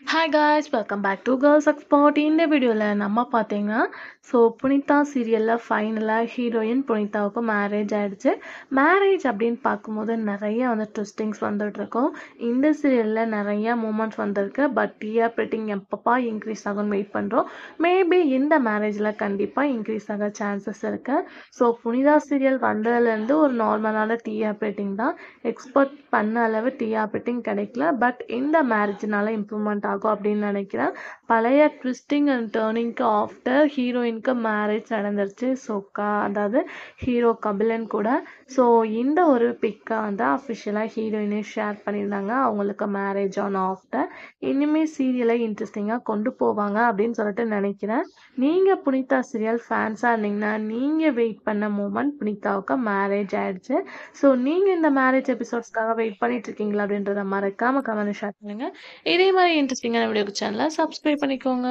Hi guys welcome back to girls expert. இந்த வீடியோவில் நம்ம பார்த்தீங்கன்னா புனிதா சீரியலில் ஃபைனலாக ஹீரோயின் புனிதாவுக்கு மேரேஜ் ஆகிடுச்சு. மேரேஜ் அப்படின்னு பார்க்கும்போது நிறைய ட்விஸ்டிங்ஸ் வந்துட்டுருக்கோம். இந்த சீரியலில் நிறைய மூமெண்ட்ஸ் வந்திருக்கு. பட் டிஆர் ரேட்டிங் எப்பப்பா இன்க்ரீஸ் ஆகும்னு வெயிட் பண்ணுறோம். மேபி இந்த மேரேஜில் கண்டிப்பாக இன்க்ரீஸ் ஆக சான்சஸ் இருக்குது. புனிதா சீரியல் வந்ததுலேருந்து ஒரு நார்மலான டிஆர் ரேட்டிங் தான். எக்ஸ்பெக்ட் பண்ண அளவு டிஆர் ரேட்டிங் கிடைக்கல. பட் இந்த மேரேஜ்னால இம்ப்ரூவ்மெண்ட் ஆகும் அப்படின்னு நினைக்கிறேன். பழைய ட்விஸ்டிங் அண்ட் டேர்னிங்க்கு ஆஃப்டர் ஹீரோயினுக்கு மேரேஜ் நடந்துருச்சு. அதாவது ஹீரோ கபிலன் கூட. இந்த ஒரு பிக்கை அஃபிஷியலாக ஹீரோயினே ஷேர் பண்ணியிருந்தாங்க. அவங்களுக்கு மேரேஜ் ஆன் ஆஃப்டர் இனிமேல் சீரியலை இன்ட்ரெஸ்டிங்காக கொண்டு போவாங்க அப்படின்னு சொல்லிட்டு நினைக்கிறேன். நீங்கள் புனிதா சீரியல் ஃபேன்ஸாக இருந்தீங்கன்னா நீங்கள் வெயிட் பண்ண மூமெண்ட் புனிதாவுக்கு மேரேஜ் ஆயிடுச்சு. நீங்கள் இந்த மேரேஜ் எபிசோட்ஸ்க்காக வெயிட் பண்ணிட்டு இருக்கீங்களா அப்படின்றத மறக்காம கமெண்ட் ஷேர் பண்ணுங்க. இதே மாதிரி இன்ட்ரெஸ்டிங்கான வீடியோக்கு சேனலை சப்ஸ்கிரைப் பண்ணிக்கோங்க.